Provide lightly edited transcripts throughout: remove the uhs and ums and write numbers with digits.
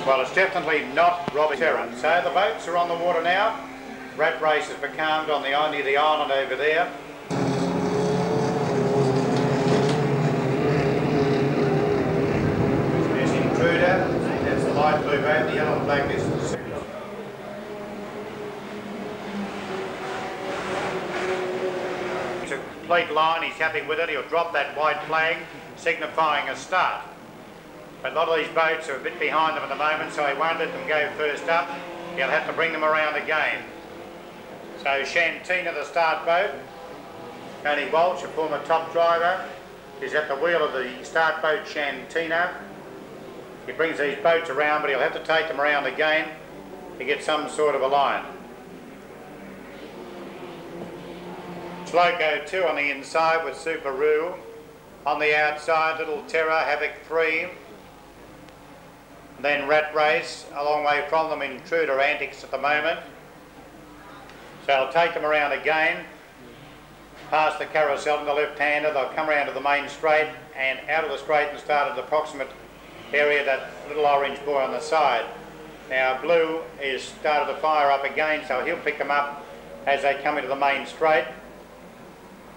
Well, it's definitely not Robbie Terran. So the boats are on the water now. Rat race has becalmed on the near the island over there. There's Intruder, there's the light blue boat, the yellow and black is the It's a complete line, he's happy with it, he'll drop that white flag, signifying a start. But a lot of these boats are a bit behind them at the moment, so he won't let them go first up. He'll have to bring them around again. So Shantina, the start boat, Tony Walsh, a former top driver, is at the wheel of the start boat Shantina. He brings these boats around, but he'll have to take them around again to get some sort of a line. Sloco 2 on the inside with Subaru. On the outside, Little Terror, Havoc 3. Then Rat Race, a long way from them, Intruder Antics at the moment. So I'll take them around again, past the carousel on the left-hander, they'll come around to the main straight and out of the straight and start at the approximate area, that little orange buoy on the side. Now Blue is started to fire up again, so he'll pick them up as they come into the main straight.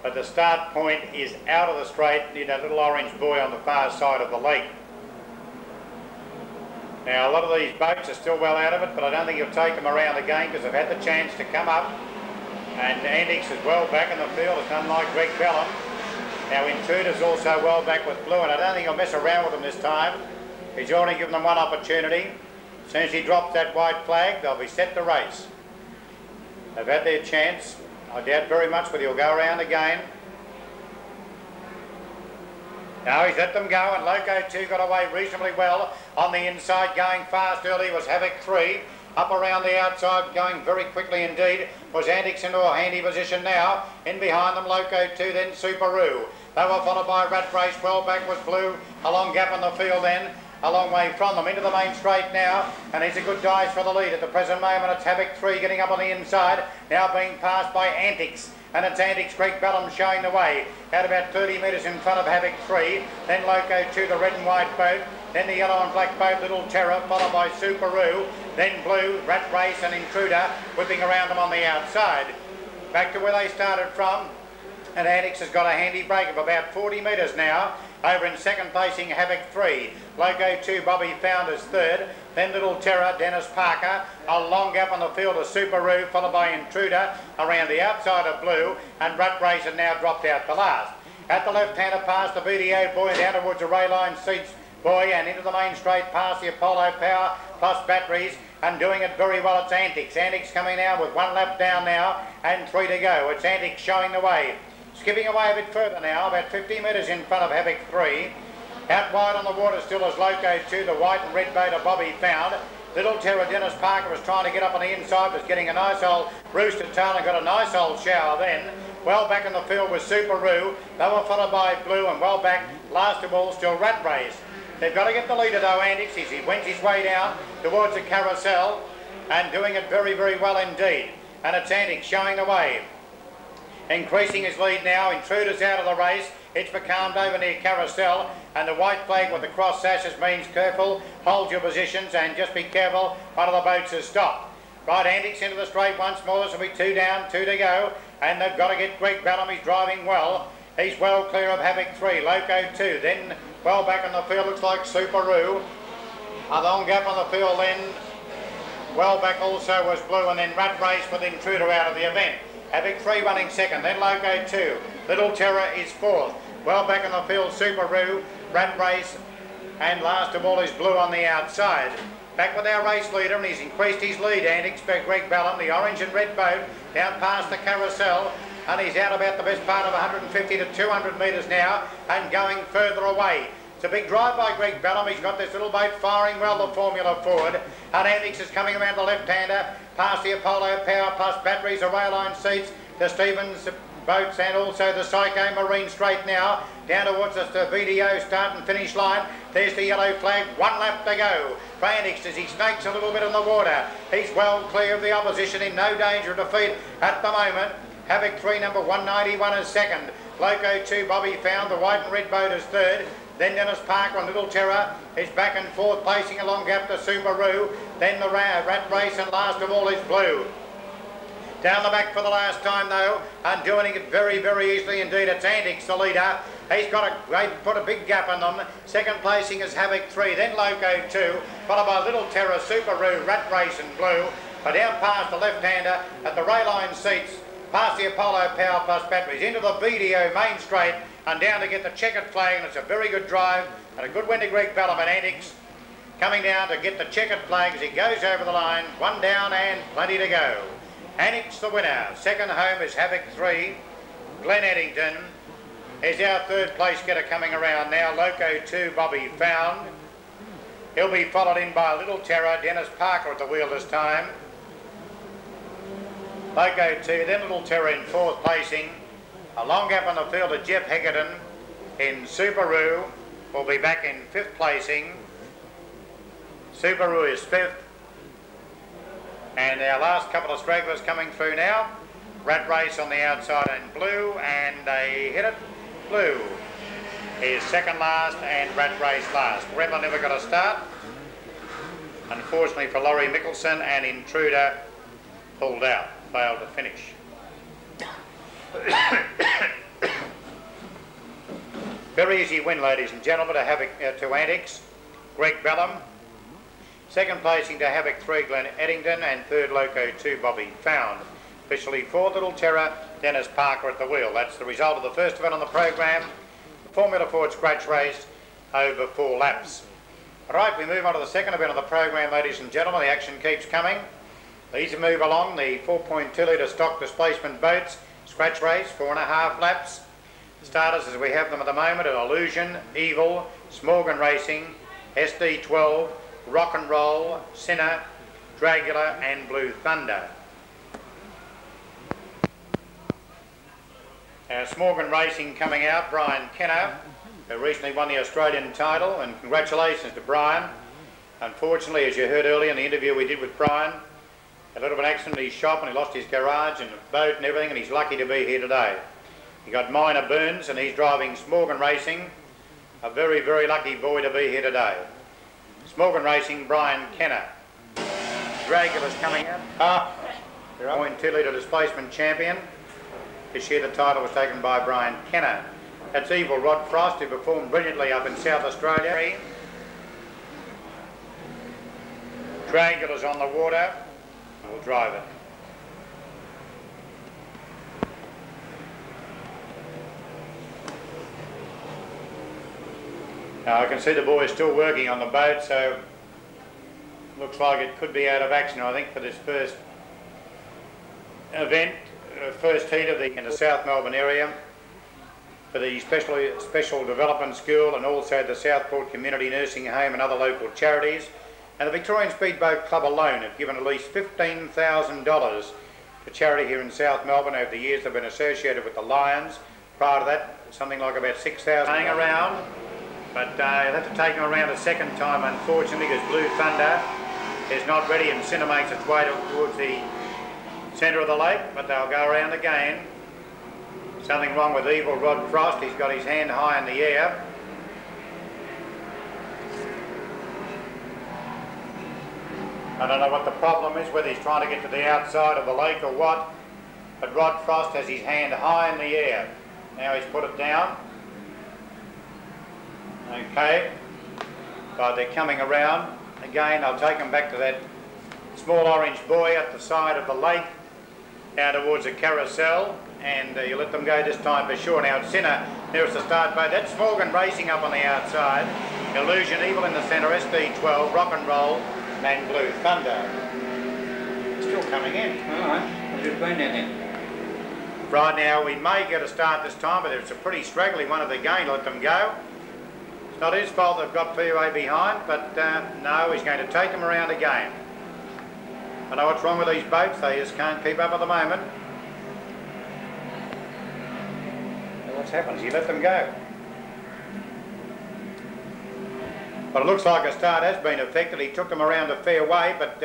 But the start point is out of the straight near that little orange buoy on the far side of the lake. Now a lot of these boats are still well out of it, but I don't think he'll take them around again because they've had the chance to come up. And Antics is well back in the field, it's unlike Greg Bellum. Now Intruder's also well back with Blue, and I don't think he'll mess around with them this time. He's already given them one opportunity. As soon as he drops that white flag, they'll be set to race. They've had their chance. I doubt very much whether he'll go around again. Now he's let them go, and Loco 2 got away reasonably well on the inside, going fast early was Havoc 3. Up around the outside, going very quickly indeed, was Antics into a handy position now. In behind them, Loco 2, then Subaru. They were followed by Rat Race, well back was Blue. A long gap in the field then, a long way from them, into the main straight now, and he's a good dice for the lead. At the present moment, it's Havoc 3 getting up on the inside, now being passed by Antics. And it's Antics, Greg Bellum showing the way, out about 30 metres in front of Havoc 3, then Loco 2, the red and white boat, then the yellow and black boat, Little Terror, followed by Subaru, then Blue, Rat Race and Intruder, whipping around them on the outside. Back to where they started from, and Antics has got a handy break of about 40 metres now, over in second placing Havoc 3, Loco 2, Bobby Founders third, then Little Terror, Dennis Parker, a long gap on the field of Subaru, followed by Intruder, around the outside of Blue, and Rat Race had now dropped out the last. At the left-hander past the BDO buoy, down towards the Rayline Seats buoy, and into the main straight past the Apollo Power, plus batteries, and doing it very well, it's Antics. Antics coming now with 1 lap down now, and 3 to go. It's Antics showing the way. Skipping away a bit further now, about 50 metres in front of Havoc 3. Out wide on the water still is Loco 2, the white and red boat of Bobby Found. Little Terror, Dennis Parker was trying to get up on the inside, was getting a nice old rooster tail and got a nice old shower then. Well back in the field was Subaru. They were followed by Blue, and well back, last of all, still Rat Race. They've got to get the leader though, Antics, as he went his way down towards the carousel and doing it very, very well indeed. And it's Antics showing the way. Increasing his lead now, Intruder's out of the race. It's becalmed over near carousel, and the white flag with the cross sashes means careful, hold your positions and just be careful, one of the boats has stopped. Right, Antics into the straight once more, this will be 2 down, 2 to go, and they've got to get Greg Bellum, he's driving well. He's well clear of Havoc 3, Loco 2, then well back on the field looks like Subaru. A long gap on the field then, well back also was Blue, and then Rat Race with Intruder out of the event. Havoc 3 running second, then Loco 2. Little Terror is fourth. Well back in the field, Subaru, Rat Race, and last of all is Blue on the outside. Back with our race leader, and he's increased his lead, and expect Greg Bellum, the orange and red boat, down past the carousel, and he's out about the best part of 150 to 200 metres now, and going further away. It's a big drive by Greg Bellum. He's got this little boat firing well, the Formula Ford, and Andix is coming around the left-hander, past the Apollo Power Plus batteries, the rail line seats, the Stevens boats, and also the Psycho Marine straight now, down towards the VDO start and finish line. There's the yellow flag, 1 lap to go. Andix as he snakes a little bit in the water. He's well clear of the opposition, in no danger of defeat at the moment. Havoc 3, number 191 is second. Loco 2, Bobby Found, the white and red boat is third. Then Dennis Parker on Little Terror is back and forth, placing along gap to Subaru. Then the Rat Race, and last of all is Blue. Down the back for the last time though, and doing it very, very easily indeed. It's Andix, the leader. He's put a big gap on them. Second placing is Havoc 3, then Loco 2, followed by Little Terror, Subaru, Rat Race and Blue. But down past the left-hander at the rail line seats, past the Apollo Power Plus batteries, into the VDO main straight, and down to get the checkered flag, and it's a very good drive, and a good win to Greg Bellum and Andix. Coming down to get the checkered flag as he goes over the line, 1 down and plenty to go. Andix the winner. Second home is Havoc 3. Glenn Eddington is our third place getter coming around now. Loco 2, Bobby Found. He'll be followed in by Little Terror, Dennis Parker at the wheel this time. Loco 2, then Little Terror in fourth placing. A long gap on the field to Jeff Heckerton in Subaru. Will be back in fifth placing. Subaru is fifth. And our last couple of stragglers coming through now. Rat Race on the outside and Blue, and they hit it. Blue is second last and Rat Race last. Rebel never got a start, unfortunately for Laurie Mickelson, and Intruder pulled out, failed to finish. Very easy win, ladies and gentlemen, to Havoc to Andix. Greg Bellum. Second placing to Havoc 3, Glenn Eddington, and third Loco 2, Bobby Found. Officially fourth, Little Terror, Dennis Parker at the wheel. That's the result of the first event on the program, the Formula Ford Scratch Race over 4 laps. All right, we move on to the second event of the program, ladies and gentlemen. The action keeps coming. These move along the 4.2 litre stock displacement boats, Scratch Race, 4.5 laps. The starters as we have them at the moment are Illusion, Evil, Smorgon Racing, SD12, Rock and Roll, Sinner, Dragula and Blue Thunder. Smorgon Racing coming out, Brian Kenner, who recently won the Australian title, and congratulations to Brian. Unfortunately, as you heard earlier in the interview we did with Brian, a little bit of an accident in his shop and he lost his garage and boat and everything, and he's lucky to be here today. He got minor burns and he's driving Smorgon Racing. A very, very lucky boy to be here today. Smorgon Racing, Brian Kenner. Dragula's coming out. 4.2 litre displacement champion. This year the title was taken by Brian Kenner. That's Evil Rod Frost, who performed brilliantly up in South Australia. Dragula's on the water. We'll drive it. Now I can see the boys still working on the boat, so looks like it could be out of action, I think, for this first event, first heat of in the South Melbourne area, for the Special Development School and also the Southport Community Nursing Home and other local charities. And the Victorian Speedboat Club alone have given at least $15,000 to charity here in South Melbourne over the years they've been associated with the Lions. Prior to that, something like about 6,000 hanging around. But you'll have to take them around a second time, unfortunately, because Blue Thunder is not ready and Sinner makes its way towards the centre of the lake, but they'll go around again. Something wrong with Evil Rod Frost. He's got his hand high in the air. I don't know what the problem is, whether he's trying to get to the outside of the lake or what, but Rod Frost has his hand high in the air. Now he's put it down. Okay, but they're coming around. Again, I'll take them back to that small orange buoy at the side of the lake, down towards the carousel, and you let them go this time for sure. Now it's Sinner nearest the start boat. That's Morgan Racing up on the outside. Illusion Evil in the centre, SD12, Rock and Roll, and Blue Thunder. Still coming in. Alright, we'll just bring that in. Right now we may get a start this time, but it's a pretty straggly one at the gain. Let them go. It's not his fault they've got POA behind, but no, he's going to take them around again. I know what's wrong with these boats, they just can't keep up at the moment. Well, what's happened is he let them go. But it looks like a start has been affected. He took them around a fair way, but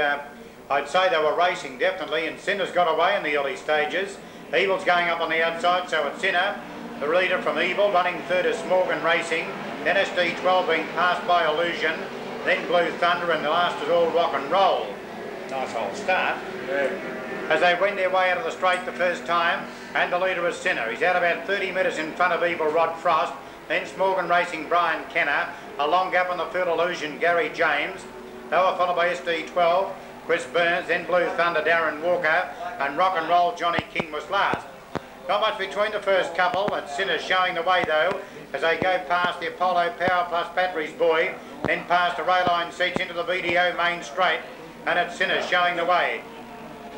I'd say they were racing definitely, and Sinner's got away in the early stages. Evil's going up on the outside, so it's Sinner. The leader from Evil, running third is Morgan Racing. Then SD12 being passed by Illusion. Then Blue Thunder, and the last is all Rock and Roll. Nice old start. Yeah. As they went their way out of the straight the first time, and the leader was Sinner. He's out about 30 metres in front of Evil Rod Frost. Then Morgan Racing Brian Kenner. A long gap on the field, Illusion Gary James. They were followed by SD12. Chris Burns, then Blue Thunder, Darren Walker, and Rock and Roll, Johnny King was last. Not much between the first couple, and Sinner's showing the way though, as they go past the Apollo Power Plus Batteries Boy, then past the rail line seats into the VDO main straight, and it's Sinner's showing the way.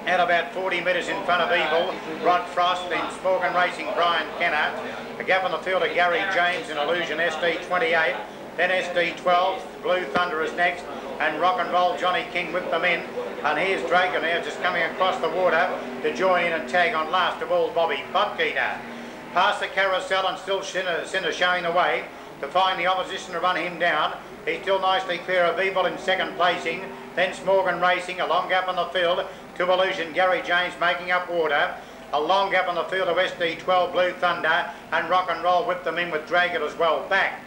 Out about 40 metres in front of Evil, Rod Frost, then Morgan Racing, Brian Kenner. A gap on the field of Gary James and Illusion SD28, then SD12, Blue Thunder is next, and Rock and Roll, Johnny King with them in. And here's Draco now just coming across the water to join in and tag on last of all Bobby Butkeeter. Past the carousel and still Sinner showing the way to find the opposition to run him down. He's still nicely clear of Evil in second placing. Then Morgan Racing, a long gap on the field to Illusion Gary James making up water. A long gap on the field of SD12 Blue Thunder, and Rock and Roll whipped them in with Dragon as well back.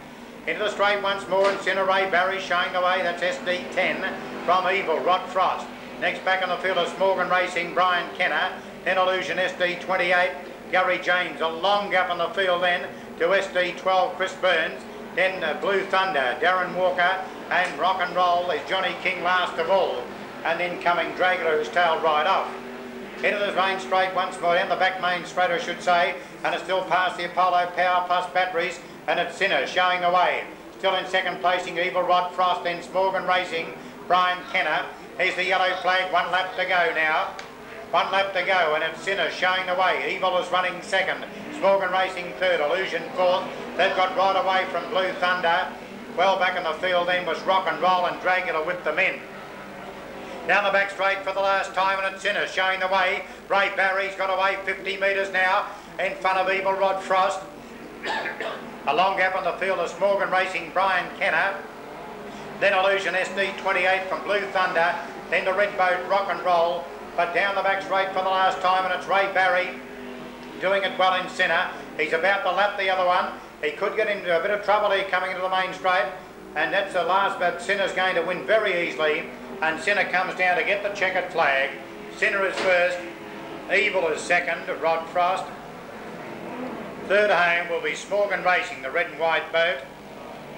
Into the straight once more, and Sinner Ray Barry showing the way. That's SD10 from Evil, Rod Frost. Next back on the field is Morgan Racing, Brian Kenner. Then Illusion SD28, Gary James. A long gap on the field then to SD12, Chris Burns. Then Blue Thunder, Darren Walker, and Rock and Roll is Johnny King last of all. And then coming Dragula, who's tailed right off. Into the main straight once more, down the back main straight I should say, and it's still past the Apollo Power Plus Batteries, and it's Sinner showing the way. Still in second placing, Evil Rod Frost, then Morgan Racing, Brian Kenner. Here's the yellow flag, 1 lap to go now. 1 lap to go, and it's Sinner showing the way. Evil is running second, Morgan Racing third, Illusion fourth. They've got right away from Blue Thunder. Well back in the field then was Rock and Roll, and Dragula whipped them in. Down the back straight for the last time, and it's Sinner showing the way. Ray Barry's got away 50 metres now in front of Evil Rod Frost. A long gap on the field is Morgan Racing, Brian Kenner. Then Illusion SD28 from Blue Thunder. Then the red boat, Rock and Roll. But down the back straight for the last time, and it's Ray Barry doing it well in Sinner. He's about to lap the other one. He could get into a bit of trouble here coming into the main straight. And that's the last, but Sinner's going to win very easily. And Sinner comes down to get the checkered flag. Sinner is first. Evil is second, Rod Frost. Third home will be Morgan Racing, the red and white boat,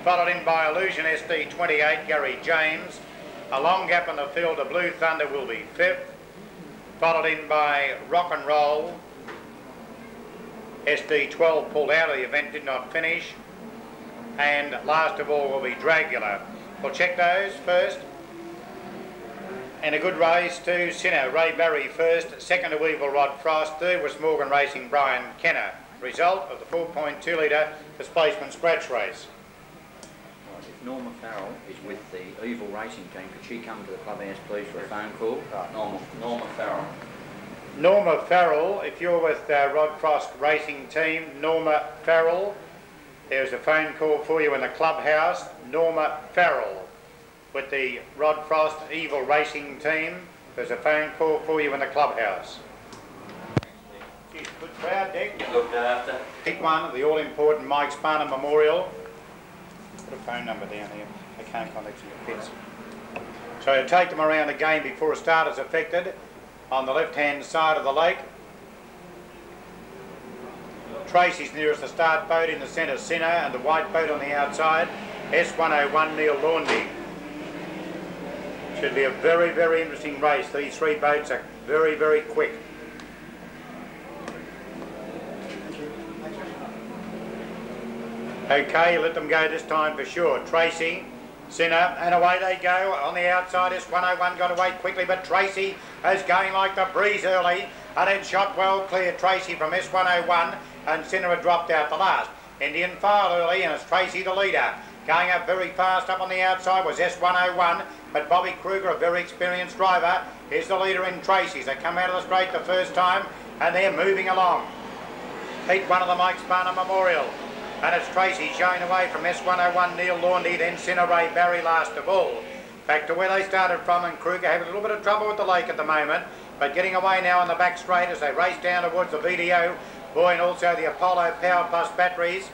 followed in by Illusion SD28, Gary James. A long gap on the field of Blue Thunder will be fifth, followed in by Rock and Roll. SD12 pulled out of the event, did not finish. And last of all will be Dragula. We'll check those first. And a good race to Sinner, Ray Barry first, second to Evil Rod Frost, third was Morgan Racing, Brian Kenner. Result of the 4.2 litre displacement scratch race. Right, if Norma Farrell is with the Evil Racing team, could she come to the clubhouse please for a phone call? Right. Norma Farrell. Norma Farrell, if you're with Rod Frost Racing Team, Norma Farrell, there's a phone call for you in the clubhouse. Norma Farrell with the Rod Frost Evil Racing Team, there's a phone call for you in the clubhouse. Geez, good crowd, Dick. Looked after. Pick one, the all-important Mike Sparner Memorial. Put a phone number down here. I can't contact you in the pits. So to take them around again before a start is affected. On the left-hand side of the lake, Tracy's nearest the start boat, in the centre Sinner, and the white boat on the outside, S101 Neil Laundy. Should be a very, very interesting race. These three boats are very, very quick. Okay, let them go this time for sure. Tracy, Sinner, and away they go. On the outside, S101 got away quickly, but Tracy is going like the breeze early, and then shot well clear. Tracy from S101, and Sinner had dropped out the last. Indian File early, and it's Tracy the leader. Going up very fast up on the outside was S101, but Bobby Kruger, a very experienced driver, is the leader in Tracy's. They come out of the straight the first time, and they're moving along. Heat 1 of the Mike Sparner Memorial. And it's Tracy showing away from S101, Neil Laundy, then Sinner Ray Barry last of all. Back to where they started from, and Kruger having a little bit of trouble with the lake at the moment, but getting away now on the back straight as they race down towards the VDO Boy and also the Apollo Power Plus batteries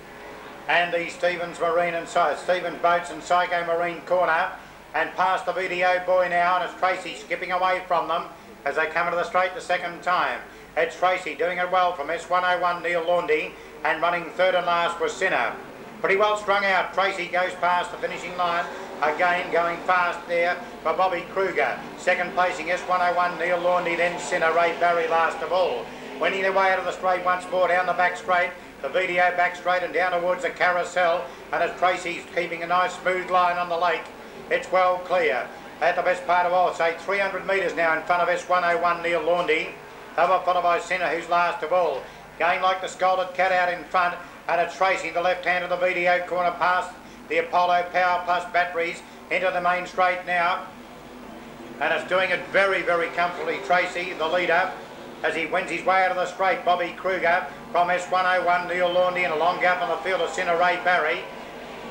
and the Stevens Boats and Psycho Marine corner, and past the VDO Boy now, and it's Tracy skipping away from them as they come into the straight the second time. It's Tracy doing it well from S101 Neil Laundy, and running third and last was Sinner. Pretty well strung out. Tracy goes past the finishing line, again going fast there for Bobby Kruger. Second placing S101 Neil Laundy, then Sinner Ray Barry last of all. Winning their way out of the straight once more down the back straight, the VDO back straight and down towards the carousel, and as Tracy's keeping a nice smooth line on the lake, it's well clear. At the best part of all, say 300 metres now in front of S101 Neil Laundy. They were followed by Sinner, who's last of all. Going like the scalded cat out in front, and it's Tracy, the left hand of the VDO corner, past the Apollo Power Plus batteries into the main straight now. And it's doing it very, very comfortably. Tracy, the leader, as he wins his way out of the straight. Bobby Kruger from S101, Neil Laundy, and a long gap on the field of Sinner Ray Barry.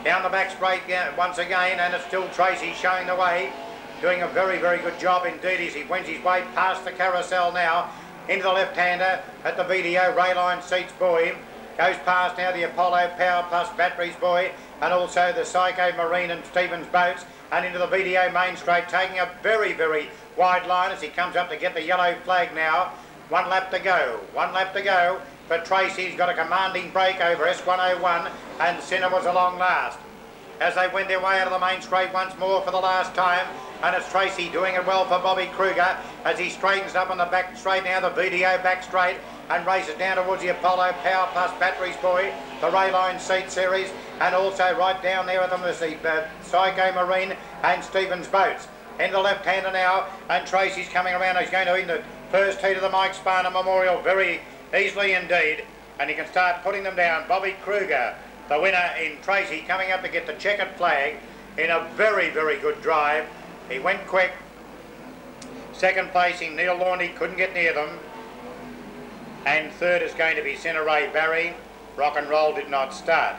Down the back straight once again, and it's still Tracy showing the way. Doing a very, very good job indeed as he wins his way past the carousel now. Into the left-hander at the VDO Rayline Seats Boy. Goes past now the Apollo Power Plus batteries Boy, and also the Psycho Marine and Stevens Boats, and into the VDO main straight, taking a very, very wide line as he comes up to get the yellow flag now. 1 lap to go, 1 lap to go, but Tracy's got a commanding break over S101, and Sinner was along last. As they win their way out of the main straight once more for the last time, and it's Tracy doing it well for Bobby Kruger as he straightens up on the back straight now, the VDO back straight, and races down towards the Apollo Power Plus batteries Boy, the Rayline Seat Series, and also right down there with them is the Psycho Marine and Stevens Boats. In the left-hander now, and Tracy's coming around. He's going to win the first heat of the Mike Sparner Memorial very easily indeed, and he can start putting them down. Bobby Kruger, the winner in Tracy, coming up to get the checkered flag in a very, very good drive. He went quick. Second placing Neil Laundy, couldn't get near them. And third is going to be Sinner Ray Barry. Rock and Roll did not start.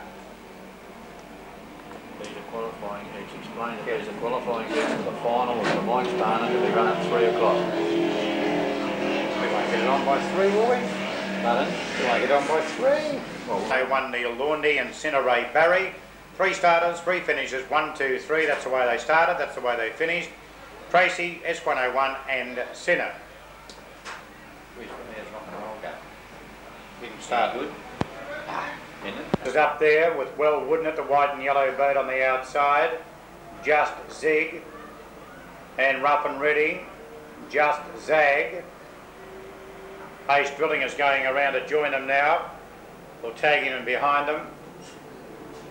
These are qualifying heats. Explain that these are qualifying heats for the final of the Mike Sparner to be run at 3 o'clock. We won't get it on by 3, will we? Pardon? We won't get it on by 3. Well, they won Neil Laundy and Sinner Ray Barry. 3 starters, 3 finishes, 1, 2, 3. That's the way they started, that's the way they finished. Tracy, S101 and Sinner. Which one there's Rock and Roll go? Didn't start good. Is up there with Well Wooden at the white and yellow boat on the outside. Just Zig and Rough and Ready. Just Zag. Ace Drilling is going around to join them now. We'll tag him in behind them.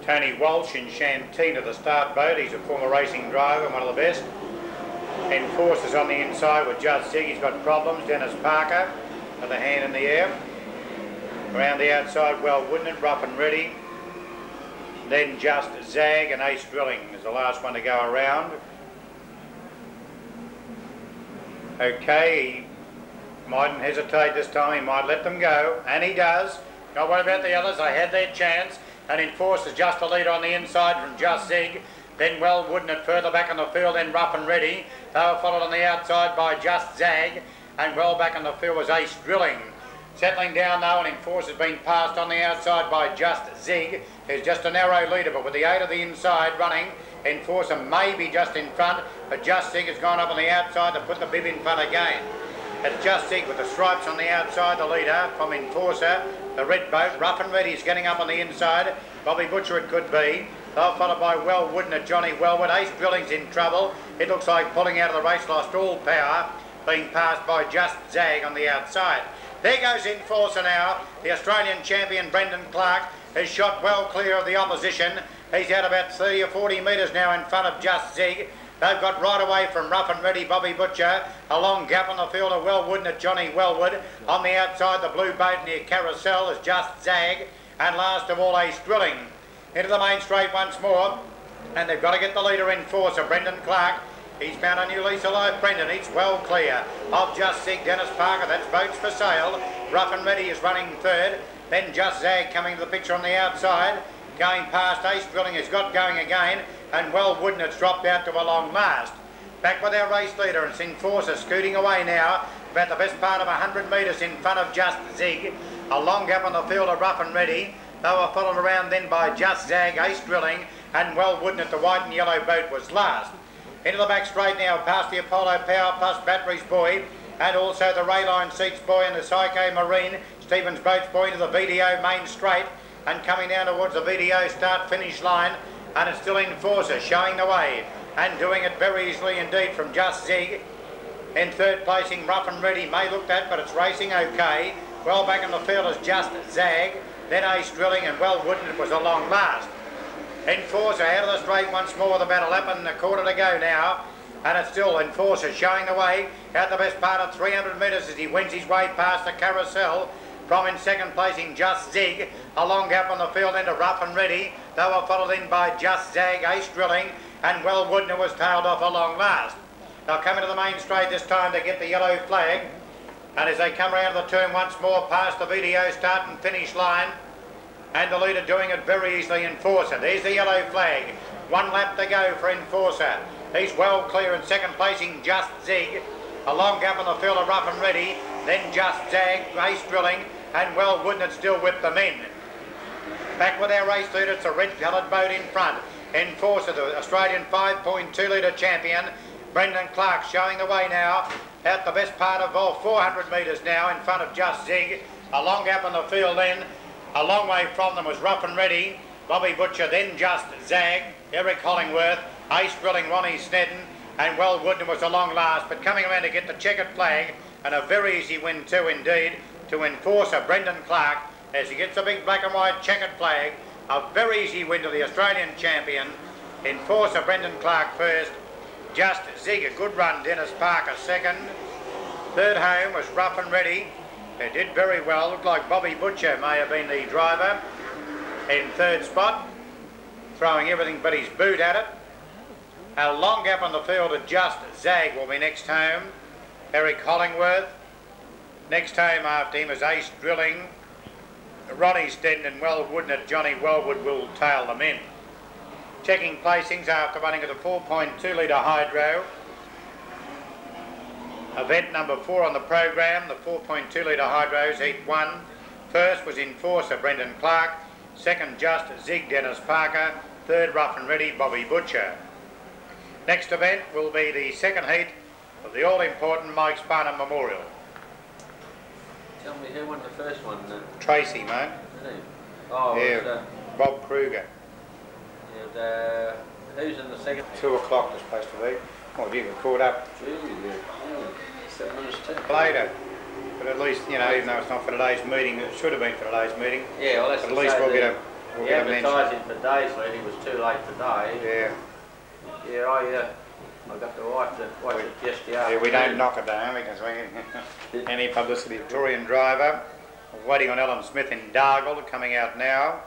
Tony Walsh in Shantina, the start boat. He's a former racing driver, one of the best. Enforcers on the inside with Just Zig. He's got problems. Dennis Parker with a hand in the air. Around the outside, Well Wooden, Rough and Ready. Then Just Zag and Ace Drilling is the last one to go around. Okay, he mightn't hesitate this time. He might let them go, and he does. Don't worry about the others. They had their chance. And Enforcers just a leader on the inside from Just Zig. Then Well Wooden at further back on the field, then Rough and Ready. They were followed on the outside by Just Zag, and well back on the field was Ace Drilling. Settling down though, and Enforcer's been passed on the outside by Just Zig, who's just a narrow leader, but with the 8 of the inside running, Enforcer may be just in front, but Just Zig has gone up on the outside to put the bib in front again. It's Just Zig with the stripes on the outside, the leader from Enforcer. The red boat, Rough and Ready, is getting up on the inside. Bobby Butcher it could be. They're followed by Well Wooden at Johnny Wellwood. Ace Drilling's in trouble. It looks like pulling out of the race, lost all power, being passed by Just Zag on the outside. There goes Enforcer now. The Australian champion Brendan Clark has shot well clear of the opposition. He's out about 30 or 40 metres now in front of Just Zig. They've got right away from Rough and Ready Bobby Butcher. A long gap on the field of Wellwood and Johnny Wellwood. On the outside, the Blue Boat near Carousel is Just Zag. And last of all, Ace Drilling. Into the main straight once more. And they've got to get the leader Enforcer, Brendan Clark. He's found a new lease of life, Brendan. He's well clear of Just Zig, Dennis Parker. That's Boats for Sale. Rough and Ready is running third. Then Just Zag coming to the picture on the outside. Going past Ace Drilling has got going again. And Wellwood and it's dropped out to a long last. Back with our race leader, and it's Enforcer scooting away now. About the best part of 100 metres in front of Just Zig. A long gap on the field of Rough and Ready. They were followed around then by Just Zag, Ace Drilling, and Wellwood at the white and yellow boat was last. Into the back straight now, past the Apollo Power Plus Batteries boy, and also the Rayline Seats boy and the Psycho Marine, Stevens Boats boy into the VDO main straight, and coming down towards the VDO start-finish line, and it's still Enforcer showing the way, and doing it very easily indeed from Just Zig. In third placing, Rough and Ready may look that, but it's racing okay. Well back in the field is Just Zag, then Ace Drilling, and Wellwood, and it was a long last. Enforcer out of the straight once more with about a lap and a quarter to go now, and it's still Enforcer showing the way out the best part of 300 metres as he wins his way past the Carousel. From in second placing Just Zig, a long gap on the field into Rough and Ready. They were followed in by Just Zag, Ace Drilling, and Wellwood, who was tailed off a long last. They'll come into the main straight this time to get the yellow flag, and as they come around the turn once more past the VDO start and finish line, and the leader doing it very easily, Enforcer. There's the yellow flag. 1 lap to go for Enforcer. He's well clear in second placing Just Zig. A long gap on the field of Rough and Ready. Then Just Zag, Ace Drilling, and Wellwood, and still whipped them in. Back with our race leader, it's a red-coloured boat in front. Enforcer, the Australian 5.2 litre champion. Brendan Clark showing the way now. Out the best part of 400 metres now in front of Just Zig. A long gap on the field then. A long way from them was Rough and Ready, Bobby Butcher, then Just Zag, Eric Hollingworth, Ace Drilling, Ronnie Snedden, and Wellwood was a long last, but coming around to get the checkered flag, and a very easy win too indeed, to Enforcer Brendan Clark, as he gets a big black and white checkered flag. A very easy win to the Australian champion. Enforcer Brendan Clark first, Just Zig, a good run, Dennis Parker second. Third home was Rough and Ready. They did very well. Looked like Bobby Butcher may have been the driver in third spot, throwing everything but his boot at it. A long gap on the field of Just Zag will be next home. Eric Hollingworth. Next home after him is Ace Drilling. Ronnie Snedden and Wellwood, and Johnny Wellwood will tail them in. Checking placings after running at the 4.2 litre hydro. Event number 4 on the program, the 4.2 litre hydros, heat 1. First was Enforcer Brendan Clark. Second, Just Zig, Dennis Parker. Third, Rough and Ready, Bobby Butcher. Next event will be the second heat of the all-important Mike Spartan Memorial. Tell me who won the first one? Tracy, mate. Oh, yeah, Bob Kruger. Yeah, who's in the second? 2 o'clock was supposed to be. Well, you got caught up. Gee, yeah. 7 minutes too. Later. But at least, you know, even though it's not for today's meeting, it should have been for today's meeting. Yeah, well, that's but at least we'll get a mention. Advertising for days, it was too late today. Yeah. Yeah, I got to watch it yesterday. Yeah, we don't knock it down because we any publicity. Victorian driver, waiting on Alan Smith in Dargle, coming out now.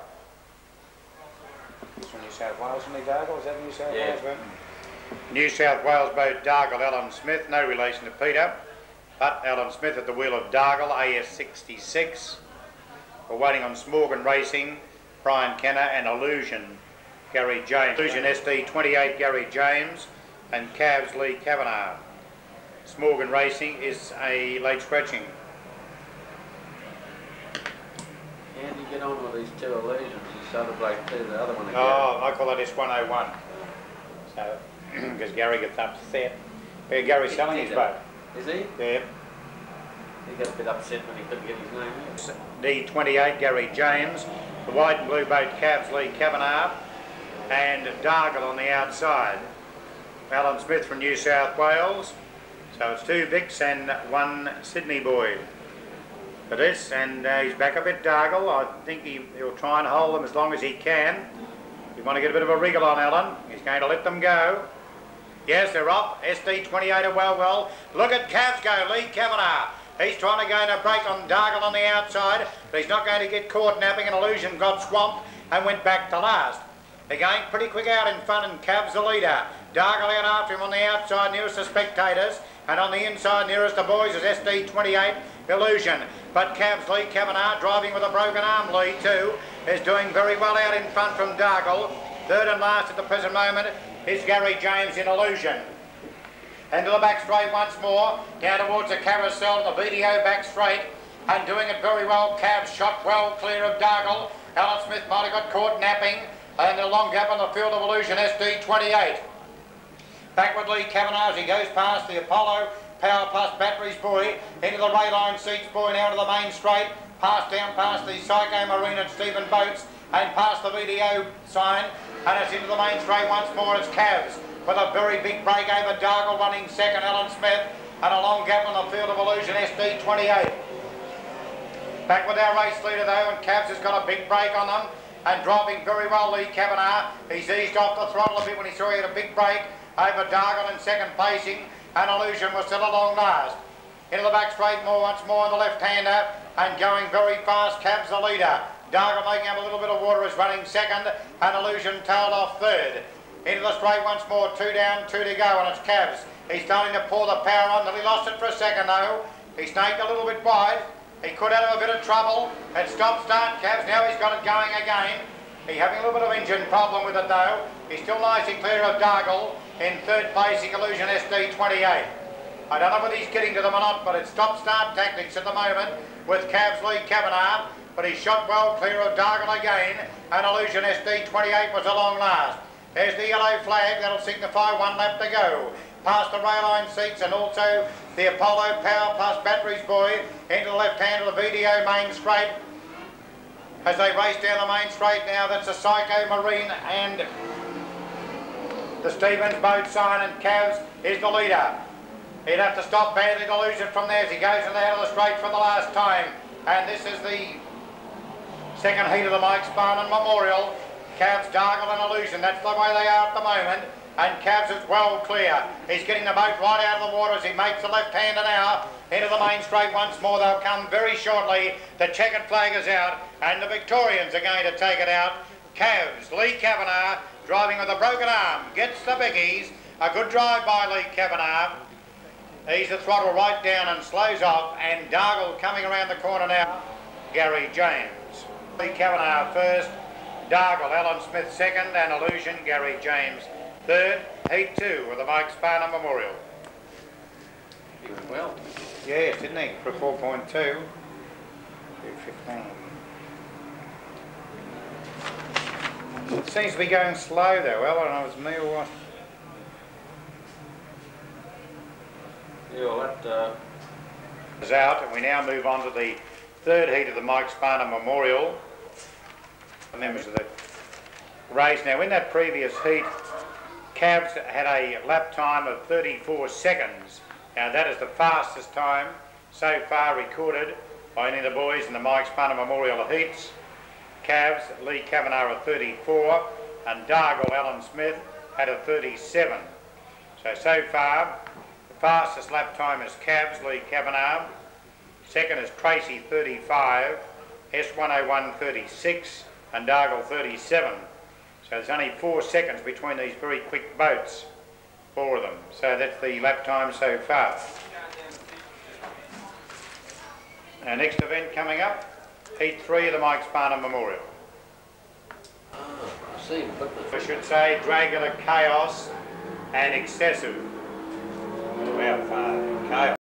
This from New South Wales, isn't he, Dargle? Is that New South Wales boat? New South Wales boat Dargle, Alan Smith, no relation to Peter, but Alan Smith at the wheel of Dargle, AS66. We're waiting on Smorgan Racing, Brian Kenner, and Illusion, Gary James. Illusion SD28, Gary James, and Cavs Lee Kavanagh. Smorgan Racing is a late scratching. How do you get on with these 2 Illusions? This other bloke too, the other one again. Oh, I call that S101. So, because Gary gets upset. Yeah, Gary's selling his boat. Is he? Yeah. He got a bit upset when he couldn't get his name out. D28, Gary James. The white and blue boat, Cavs Lee Kavanagh. And Dargle on the outside. Alan Smith from New South Wales. So it's 2 Vicks and 1 Sydney boy. for this, and he's back a bit, Dargle. I think he'll try and hold them as long as he can. You want to get a bit of a wriggle on Alan. He's going to let them go. Yes, they're off. SD28 are well. Look at Cavs go, Lee Kavanagh. He's trying to gain a break on Dargle on the outside, but he's not going to get caught napping. An Illusion got swamped and went back to last. They're going pretty quick out in front, and Cavs the leader. Dargle out after him on the outside nearest the spectators, and on the inside nearest the boys is SD28 Illusion. But Cavs Lee Kavanagh, driving with a broken arm, Lee too, is doing very well out in front from Dargle. Third and last at the present moment is Gary James in Illusion. Into the back straight once more, down towards the carousel, the VDO back straight, and doing it very well. Cavs shot well clear of Dargle. Alan Smith might have got caught napping, and a long gap on the field of Illusion, SD28. Backward Lee Kavanagh as he goes past the Apollo Power Plus Batteries boy, into the Rayline Seats boy, now to the main straight, down past the Psycho Marine and Stephen Boats, and past the VDO sign, and it's into the main straight once more. It's Cavs with a very big break over Dargle, running second, Alan Smith, and a long gap on the field of Illusion, SD28. Back with our race leader though, and Cavs has got a big break on them, and driving very well Lee Kavanagh. He's eased off the throttle a bit when he saw he had a big break over Dargle in second placing, and Illusion was still a long last. Into the back straight more once more on the left-hander, and going very fast, Cavs the leader. Dargle making up a little bit of water is running second, and Illusion tailed off third. Into the straight once more, 2 down, 2 to go, and it's Cavs. He's starting to pour the power on, but he lost it for a second though. He snaked a little bit wide. He could have a bit of trouble. It stopped start Cavs, now he's got it going again. He's having a little bit of engine problem with it though. He's still nicely clear of Dargle in third placing Illusion SD28. I don't know whether he's getting to them or not, but it's stop-start tactics at the moment with Cavs Lee Kavanagh, but he shot well clear of Dargle again, and Illusion SD28 was a long last. There's the yellow flag, that'll signify 1 lap to go. Past the Rayline Seats and also the Apollo Power Plus Batteries boy into the left hand of the VDO main straight. As they race down the main straight now, that's the Psycho Marine and the Stevens Boat sign, and Cavs is the leader. He'd have to stop badly to lose it from there as he goes in the head of the straight for the last time. And this is the second heat of the Mike Sparman Memorial. Cavs, Dargle and Illusion, that's the way they are at the moment. And Cavs is well clear. He's getting the boat right out of the water as he makes the left-hander now. Into the main straight once more. They'll come very shortly. The checkered flag is out, and the Victorians are going to take it out. Cavs, Lee Kavanagh, driving with a broken arm, gets the biggies. A good drive by Lee Kavanagh. Ease the throttle right down and slows off, and Dargle coming around the corner now. Gary James. Lee Kavanagh first, Dargle, Alan Smith second, and Illusion, Gary James third. Heat 2 with the Mike Sparman Memorial. He went well. Yes, didn't he? For 4.2. 2:15. It seems to be going slow though. Well, I don't know if it's me or what. Yeah, well that is out, and we now move on to the third heat of the Mike Sparman Memorial. The members of the race. Now, in that previous heat, Cavs had a lap time of 34 seconds. Now, that is the fastest time so far recorded by any of the boys in the Mike Sparman Memorial heats. Cavs, Lee Kavanagh at 34, and Dargle, Alan Smith, had a 37. So far, the fastest lap time is Cavs, Lee Kavanagh. Second is Tracy, 35, S101, 36, and Dargle, 37. So there's only 4 seconds between these very quick boats, 4 of them. So that's the lap time so far. Our next event coming up, Heat 3 of the Mike Sparman Memorial. I see. I should say Dragular Chaos and Excessive. About Chaos.